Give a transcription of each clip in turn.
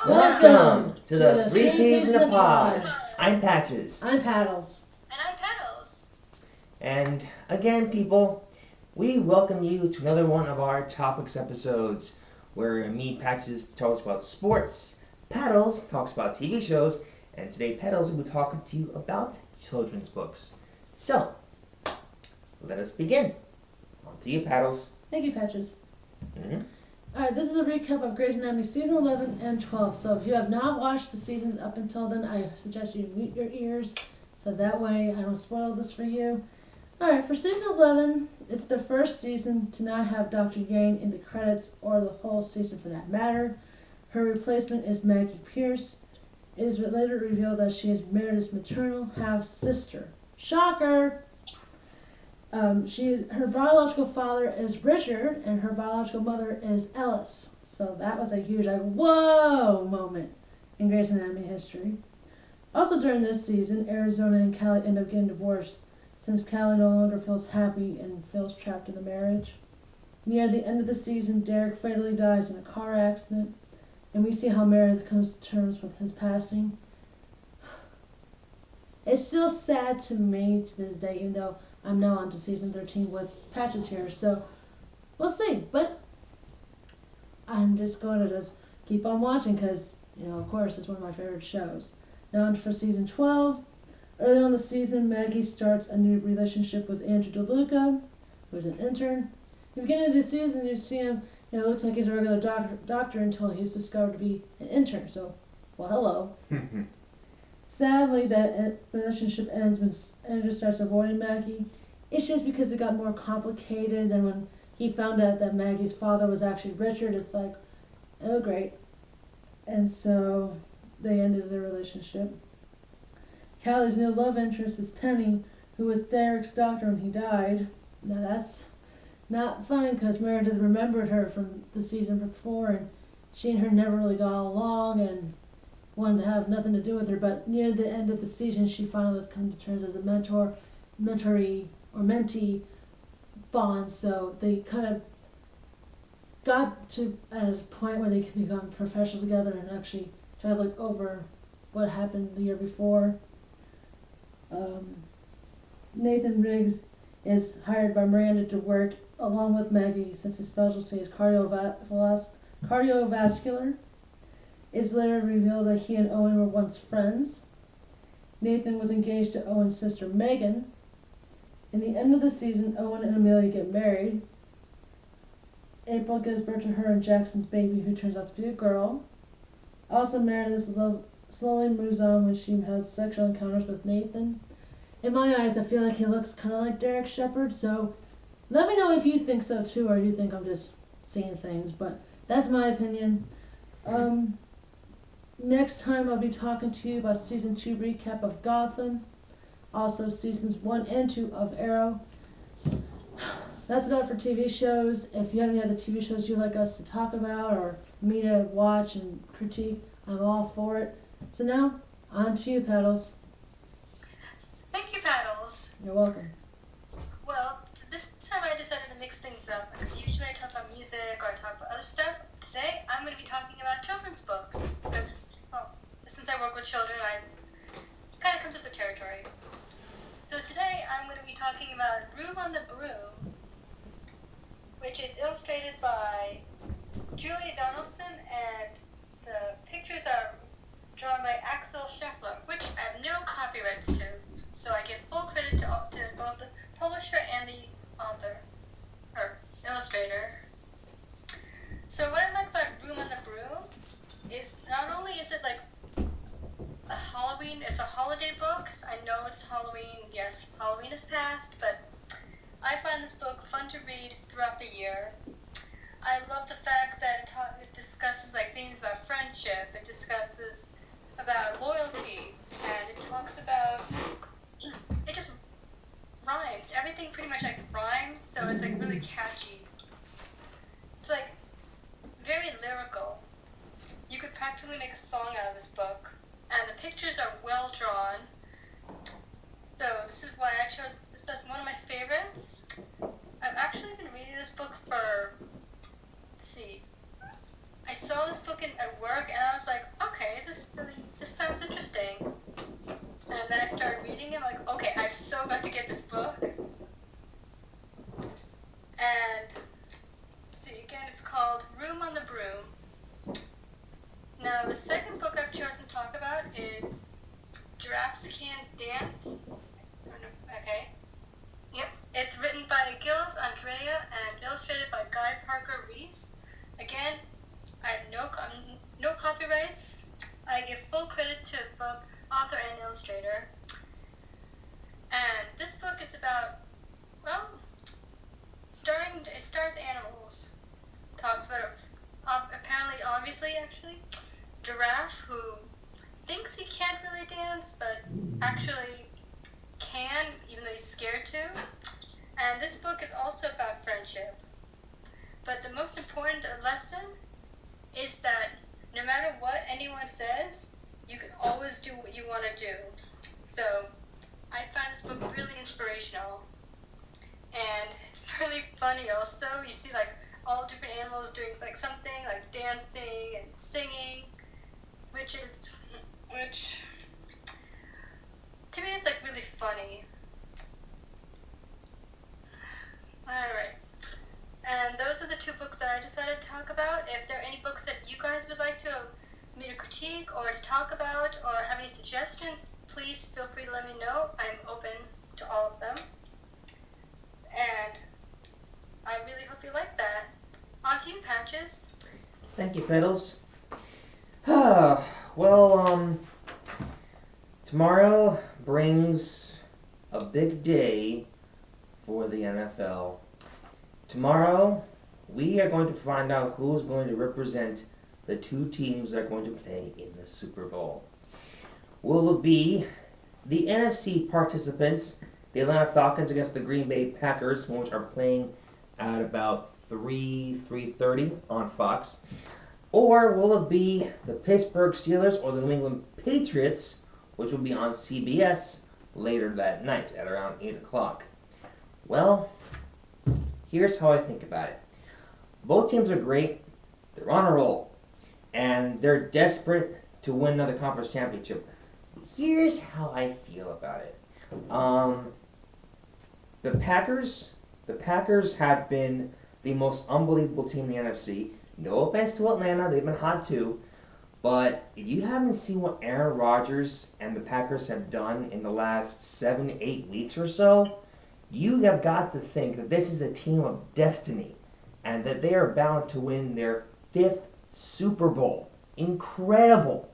Welcome to the Three Peas in a Pod. I'm Patches. I'm Petals. And I'm Petals. And again, people, we welcome you to another one of our Topics episodes where me, Patches, talks about sports, Petals talks about TV shows, and today Petals will be talking to you about children's books. So, let us begin. On to you, Petals. Thank you, Patches. Mm-hmm. Alright, this is a recap of Grey's Anatomy Season 11 and 12. So if you have not watched the seasons up until then, I suggest you mute your ears so that way I don't spoil this for you. Alright, for Season 11, it's the first season to not have Dr. Yang in the credits or the whole season for that matter. Her replacement is Maggie Pierce. It is later revealed that she is Meredith's maternal half-sister. Shocker! Her biological father is Richard, and her biological mother is Ellis. So that was a huge, whoa moment in Grey's Anatomy history. Also during this season, Arizona and Callie end up getting divorced, since Callie no longer feels happy and feels trapped in the marriage. Near the end of the season, Derek fatally dies in a car accident, and we see how Meredith comes to terms with his passing. It's still sad to me to this day, even though I'm now on to season 13 with Patches here, so we'll see. But I'm just going to keep on watching because, of course, it's one of my favorite shows. Now on for season 12. Early on the season, Maggie starts a new relationship with Andrew DeLuca, who's an intern. At the beginning of the season, you see him, it looks like he's a regular doctor until he's discovered to be an intern. So, well, hello. Sadly, that relationship ends when Andrew starts avoiding Maggie. It's just because it got more complicated than when he found out that Maggie's father was actually Richard. It's like, oh, great. And so they ended their relationship. Callie's new love interest is Penny, who was Derek's doctor when he died. Now that's not fun because Meredith remembered her from the season before, and she and her never really got along and wanted to have nothing to do with her. But near the end of the season, she finally was coming to terms as a mentee bond. So they kind of got to at a point where they could become professional together and actually try to look over what happened the year before. Nathan Riggs is hired by Miranda to work along with Maggie since his specialty is cardiovascular. It's later revealed that he and Owen were once friends. Nathan was engaged to Owen's sister Megan. In the end of the season, Owen and Amelia get married. April gives birth to her and Jackson's baby, who turns out to be a girl. Also, Meredith's love slowly moves on when she has sexual encounters with Nathan. In my eyes, I feel like he looks kind of like Derek Shepherd, so let me know if you think so too, or you think I'm just seeing things, but that's my opinion. Next time I'll be talking to you about Season 2 recap of Gotham, also Seasons 1 and 2 of Arrow. That's about it for TV shows. If you have any other TV shows you'd like us to talk about or me to watch and critique, I'm all for it. So now, on to you, Petals. Thank you, Petals. You're welcome. Well, this time I decided to mix things up because usually I talk about music or I talk about other stuff. Today, I'm going to be talking about children's books because, since I work with children, it kind of comes with the territory. So today, I'm going to be talking about Room on the Broom, which is illustrated by Julia Donaldson, and the pictures are drawn by Axel Scheffler, which I have no copyrights to, so I give full credit to both the publisher and the author, or illustrator. So what I like about Room on the Broom is not only is it like it's a holiday book. I know it's Halloween, yes, Halloween is past, but I find this book fun to read throughout the year. I love the fact that it discusses themes about friendship, it discusses about loyalty, and it talks about, it just rhymes. Everything pretty much rhymes, so it's really catchy. It's very lyrical. You could practically make a song out of this book, and the pictures are well drawn. So this is why I chose this as one of my favorites. I've actually been reading this book for, I saw this book at work and I was like, Dance. Okay. Yep. It's written by Gilles Andrea and illustrated by Guy Parker Reese. Again, I have no copyrights. I give full credit to both author and illustrator. And this book is about, well, it stars animals. Talks about, obviously, giraffe who thinks he can't really dance, but actually can, even though he's scared to. And this book is also about friendship. But the most important lesson is that no matter what anyone says, you can always do what you want to do. So I find this book really inspirational. And it's really funny also. You see like all different animals doing like something like dancing and singing, which to me is like really funny. Alright. And those are the two books that I decided to talk about. If there are any books that you guys would like me to critique or to talk about or have any suggestions, please feel free to let me know. I'm open to all of them. And I really hope you like that. On to you, Patches. Thank you, Petals. Well, tomorrow brings a big day for the NFL. Tomorrow, we are going to find out who is going to represent the two teams that are going to play in the Super Bowl. Will it be the NFC participants, the Atlanta Falcons against the Green Bay Packers, which are playing at about 3:30 on Fox? Or will it be the Pittsburgh Steelers or the New England Patriots, which will be on CBS later that night at around 8 o'clock? Well, here's how I think about it. Both teams are great. They're on a roll. And they're desperate to win another conference championship. Here's how I feel about it. The Packers have been the most unbelievable team in the NFC. No offense to Atlanta, they've been hot too. But if you haven't seen what Aaron Rodgers and the Packers have done in the last 7-8 weeks or so, you have got to think that this is a team of destiny and that they are bound to win their 5th Super Bowl. Incredible.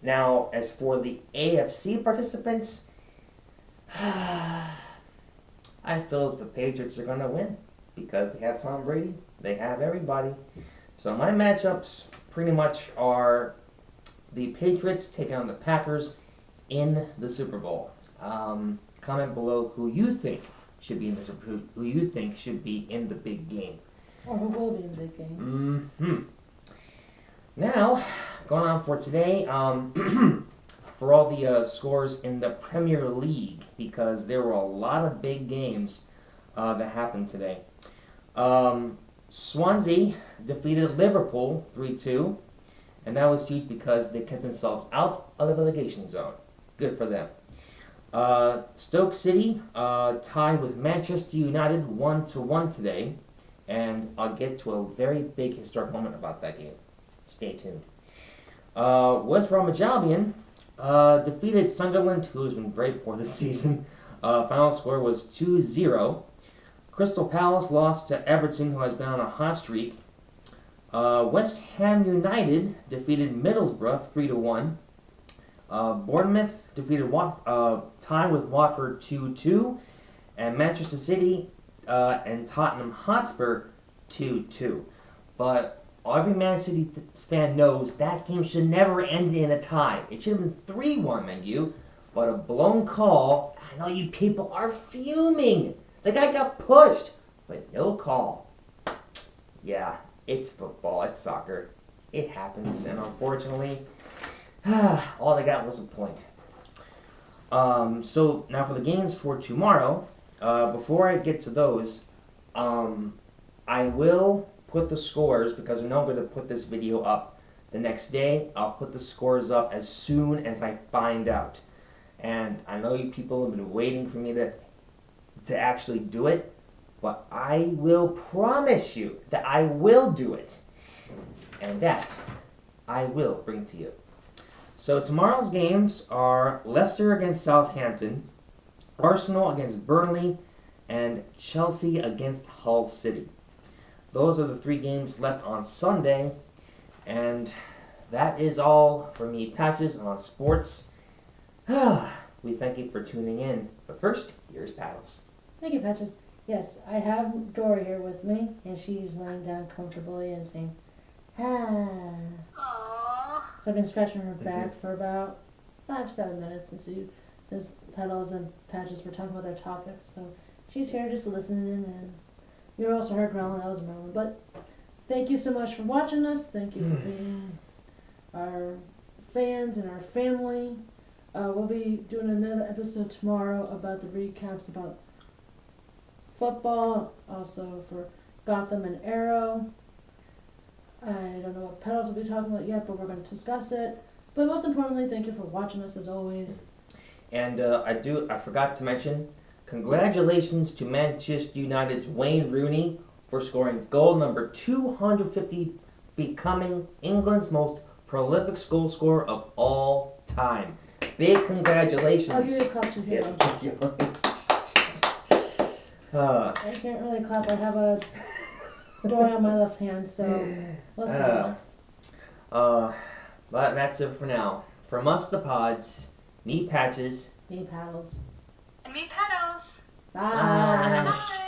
Now, as for the AFC participants, I feel that the Patriots are going to win because they have Tom Brady. They have everybody. So my matchups pretty much are the Patriots taking on the Packers in the Super Bowl. Comment below who you think should be in the big game. Or who will be in the big game. Now, going on for today, for all the scores in the Premier League, because there were a lot of big games that happened today. Swansea defeated Liverpool 3-2, and that was huge because they kept themselves out of the relegation zone. Good for them. Stoke City tied with Manchester United 1-1 today, and I'll get to a very big historic moment about that game. Stay tuned. West Bromwich Albion defeated Sunderland, who has been very poor this season. Final score was 2-0. Crystal Palace lost to Everton, who has been on a hot streak. West Ham United defeated Middlesbrough 3-1. Bournemouth defeated tied with Watford 2-2. And Manchester City and Tottenham Hotspur 2-2. But every Man City fan knows that game should never end in a tie. It should have been 3-1, man, you. But a blown call. I know you people are fuming. The guy got pushed, but no call. Yeah, it's football. It's soccer. It happens, and unfortunately, all they got was a point. So now for the games for tomorrow. Before I get to those, I will put the scores, because I know I'm going to put this video up the next day. I'll put the scores up as soon as I find out. And I know you people have been waiting for me to actually do it, but I will promise you that I will do it. And that I will bring to you. So tomorrow's games are Leicester against Southampton, Arsenal against Burnley, and Chelsea against Hull City. Those are the 3 games left on Sunday, and that is all for me, Patches, on sports. We thank you for tuning in. But first, here's Paddles. Thank you, Patches. Yes, I have Dora here with me, and she's laying down comfortably and saying, ah. Aww. So I've been scratching her back for about 5-7 minutes since Petals and Patches were talking about their topics. So she's here just listening, and you also heard growling. That was Merlin. But thank you so much for watching us. Thank you for being our fans and our family. We'll be doing another episode tomorrow about the recaps about football, also for Gotham and Arrow. I don't know what Petals will be talking about yet, but we're going to discuss it. But most importantly, thank you for watching us as always. And I forgot to mention, congratulations to Manchester United's Wayne Rooney for scoring goal number 250, becoming England's most prolific goal scorer of all time. Big congratulations. I'll give you a clap to here. I can't really clap. I have a door on my left hand, so let's see. But that's it for now. From us, the pods, me Patches, Me Paddles. And me Petals. Bye. Bye.